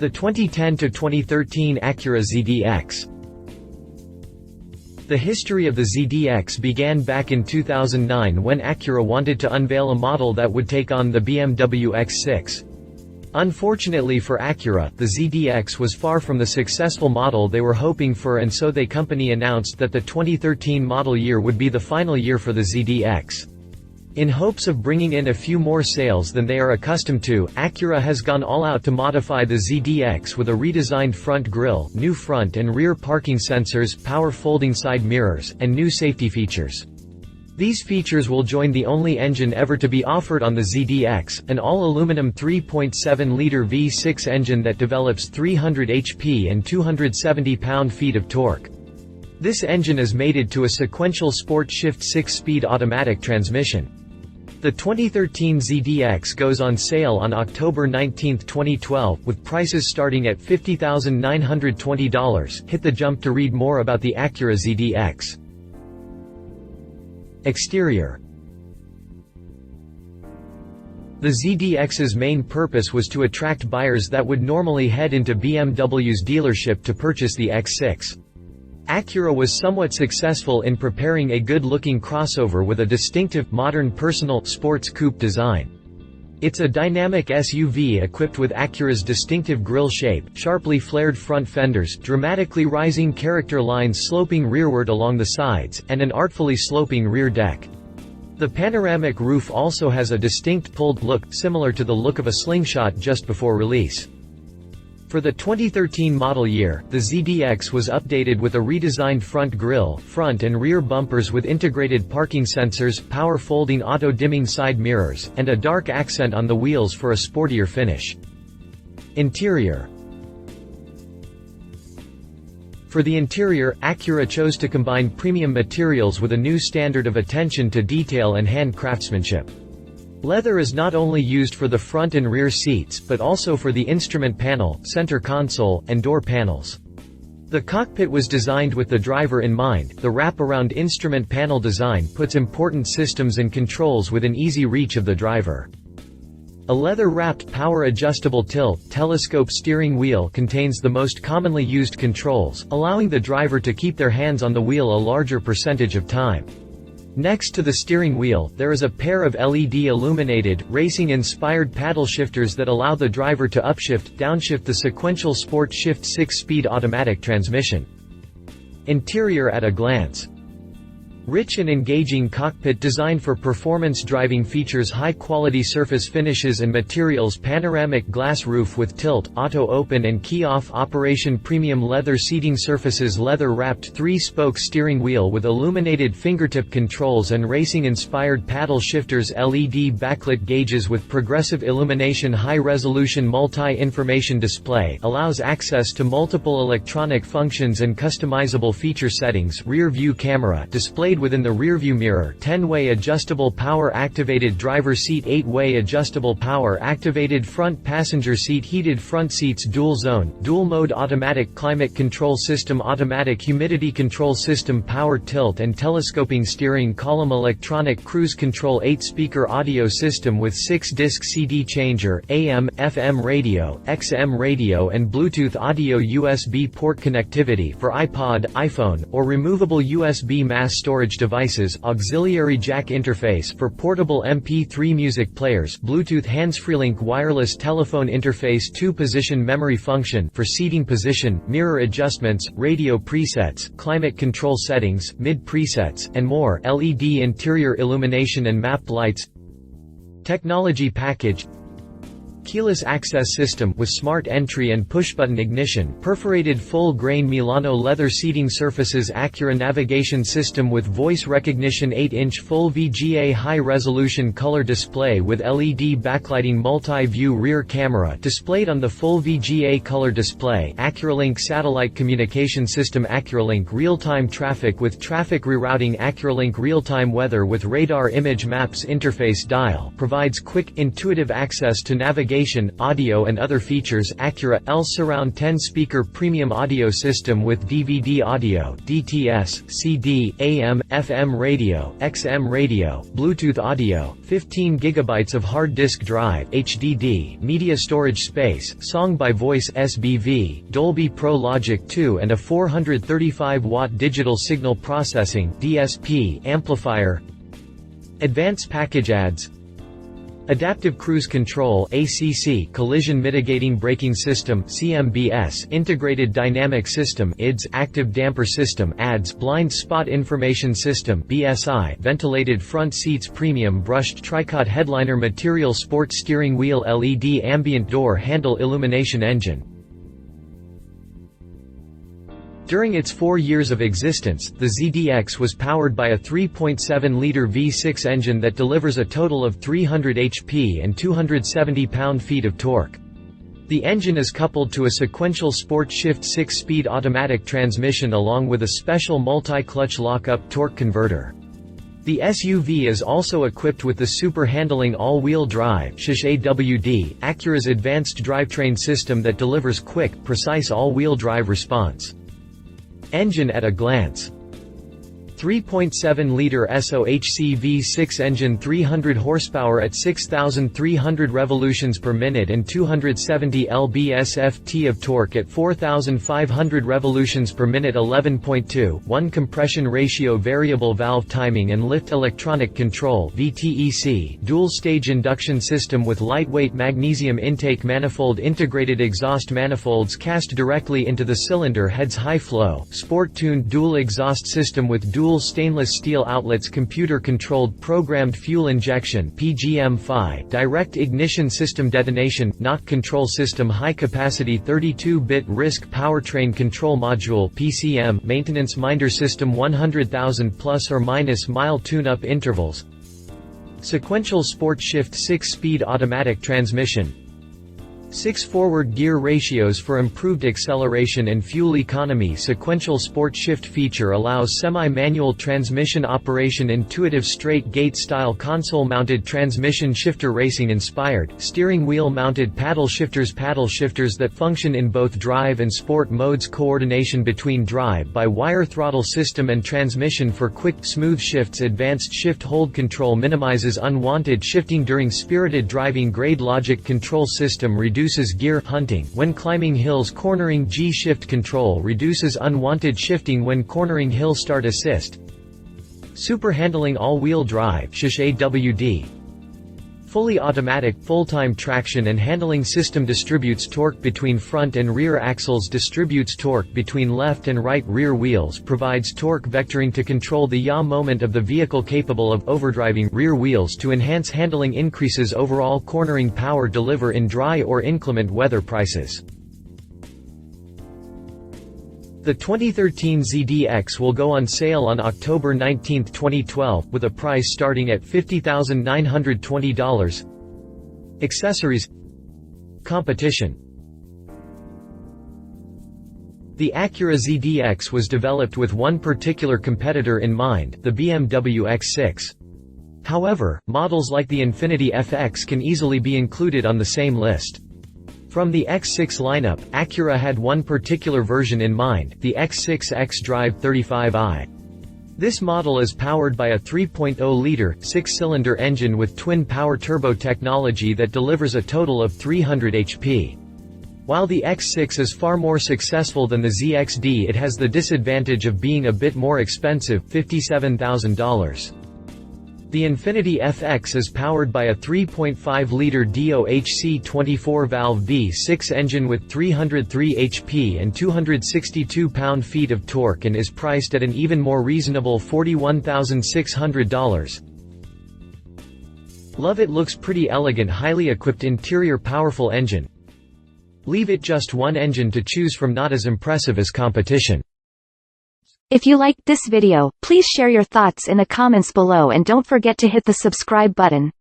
The 2010 to 2013 Acura ZDX. The history of the ZDX began back in 2009 when Acura wanted to unveil a model that would take on the BMW X6. Unfortunately for Acura, the ZDX was far from the successful model they were hoping for, and so the company announced that the 2013 model year would be the final year for the ZDX. In hopes of bringing in a few more sales than they are accustomed to, Acura has gone all out to modify the ZDX with a redesigned front grille, new front and rear parking sensors, power folding side mirrors, and new safety features. These features will join the only engine ever to be offered on the ZDX, an all-aluminum 3.7-liter V6 engine that develops 300 HP and 270 pound-feet of torque. This engine is mated to a Sequential SportShift 6-speed automatic transmission. The 2013 ZDX goes on sale on October 19, 2012, with prices starting at $50,920. Hit the jump to read more about the Acura ZDX. Exterior. The ZDX's main purpose was to attract buyers that would normally head into BMW's dealership to purchase the X6. Acura was somewhat successful in preparing a good-looking crossover with a distinctive, modern personal, sports coupe design. It's a dynamic SUV equipped with Acura's distinctive grille shape, sharply flared front fenders, dramatically rising character lines sloping rearward along the sides, and an artfully sloping rear deck. The panoramic roof also has a distinct pulled look, similar to the look of a slingshot just before release. For the 2013 model year, the ZDX was updated with a redesigned front grille, front and rear bumpers with integrated parking sensors, power folding auto-dimming side mirrors, and a dark accent on the wheels for a sportier finish. Interior. For the interior, Acura chose to combine premium materials with a new standard of attention to detail and hand craftsmanship. Leather is not only used for the front and rear seats, but also for the instrument panel, center console, and door panels. The cockpit was designed with the driver in mind. The wrap-around instrument panel design puts important systems and controls within easy reach of the driver. A leather-wrapped power-adjustable telescope steering wheel contains the most commonly used controls, allowing the driver to keep their hands on the wheel a larger percentage of time. Next to the steering wheel, there is a pair of LED-illuminated, racing-inspired paddle shifters that allow the driver to upshift/downshift the Sequential SportShift 6-speed automatic transmission. Interior at a glance. Rich and engaging cockpit designed for performance driving features high-quality surface finishes and materials, panoramic glass roof with tilt, auto-open and key-off operation, premium leather seating surfaces, leather-wrapped 3-spoke steering wheel with illuminated fingertip controls and racing-inspired paddle shifters, LED backlit gauges with progressive illumination, high-resolution multi-information display allows access to multiple electronic functions and customizable feature settings, rear-view camera displayed within the rearview mirror, 10-way adjustable power-activated driver seat, 8-way adjustable power-activated front passenger seat, heated front seats, dual-zone, dual-mode automatic climate control system, automatic humidity control system, power tilt and telescoping steering column, electronic cruise control, 8-speaker audio system with 6-disc CD changer, AM, FM radio, XM radio and Bluetooth audio, USB port connectivity for iPod, iPhone, or removable USB mass storage devices, auxiliary jack interface for portable MP3 music players, Bluetooth hands-free link, wireless telephone interface, 2-position memory function for seating position, mirror adjustments, radio presets, climate control settings, mid presets, and more, LED interior illumination and mapped lights. Technology package. Keyless access system with smart entry and push-button ignition, perforated full-grain Milano leather seating surfaces, Acura navigation system with voice recognition, 8-inch full VGA high-resolution color display with LED backlighting, multi-view rear camera displayed on the full VGA color display, AcuraLink satellite communication system, AcuraLink real-time traffic with traffic rerouting, AcuraLink real-time weather with radar image maps, interface dial provides quick, intuitive access to navigation navigation, audio and other features. Acura L Surround 10-speaker premium audio system with DVD audio, DTS, CD, AM, FM radio, XM radio, Bluetooth audio, 15 GB of hard disk drive HDD, media storage space, song by voice SBV, Dolby Pro Logic 2 and a 435-watt digital signal processing DSP amplifier. Advanced package adds: Adaptive Cruise Control (ACC), Collision Mitigating Braking System (CMBS), Integrated Dynamic System (IDS), Active Damper System (ADS), Blind Spot Information System (BSI), Ventilated Front Seats, Premium Brushed Tricot Headliner Material, Sport Steering Wheel, LED Ambient Door Handle Illumination. Engine. During its 4 years of existence, the ZDX was powered by a 3.7-liter V6 engine that delivers a total of 300 HP and 270 pound-feet of torque. The engine is coupled to a Sequential SportShift 6-speed automatic transmission along with a special multi-clutch lock-up torque converter. The SUV is also equipped with the Super Handling All-Wheel Drive (AWD), Acura's advanced drivetrain system that delivers quick, precise all-wheel drive response. Engine at a glance: 3.7-liter SOHC V6 engine, 300 horsepower at 6,300 revolutions per minute and 270 lb-ft of torque at 4,500 revolutions per minute. 11.2:1 compression ratio, variable valve timing and lift electronic control (VTEC), dual-stage induction system with lightweight magnesium intake manifold, integrated exhaust manifolds cast directly into the cylinder heads, high-flow, sport-tuned dual exhaust system with dual stainless steel outlets, computer-controlled programmed fuel injection (PGM-FI), direct ignition system, detonation, knock control system, high-capacity 32-bit RISC powertrain control module (PCM), maintenance minder system, 100,000 plus or minus mile tune-up intervals. Sequential SportShift 6-speed automatic transmission. 6 forward gear ratios for improved acceleration and fuel economy. Sequential SportShift feature allows semi-manual transmission operation, intuitive straight gate style console-mounted transmission shifter, racing-inspired, steering wheel-mounted paddle shifters that function in both drive and sport modes, coordination between drive-by-wire throttle system and transmission for quick, smooth shifts, advanced shift hold control minimizes unwanted shifting during spirited driving, grade logic control system reduces gear hunting when climbing hills, cornering G-shift control reduces unwanted shifting when cornering, hill start assist. Super Handling All-Wheel Drive (AWD). Fully automatic, full-time traction and handling system, distributes torque between front and rear axles, distributes torque between left and right rear wheels, provides torque vectoring to control the yaw moment of the vehicle, capable of overdriving rear wheels to enhance handling, increases overall cornering power, deliver in dry or inclement weather. Prices. The 2013 ZDX will go on sale on October 19, 2012, with a price starting at $50,920. Accessories. Competition. The Acura ZDX was developed with one particular competitor in mind, the BMW X6. However, models like the Infiniti FX can easily be included on the same list. From the X6 lineup, Acura had one particular version in mind, the X6 xDrive 35i. This model is powered by a 3.0-liter, 6-cylinder engine with twin-power turbo technology that delivers a total of 300 HP. While the X6 is far more successful than the ZXD, it has the disadvantage of being a bit more expensive, $57,000. The Infiniti FX is powered by a 3.5-liter DOHC 24-valve V6 engine with 303 HP and 262 pound-feet of torque and is priced at an even more reasonable $41,600. Love it, looks pretty elegant, highly equipped interior, powerful engine. Leave it just one engine to choose from, not as impressive as competition. If you liked this video, please share your thoughts in the comments below and don't forget to hit the subscribe button.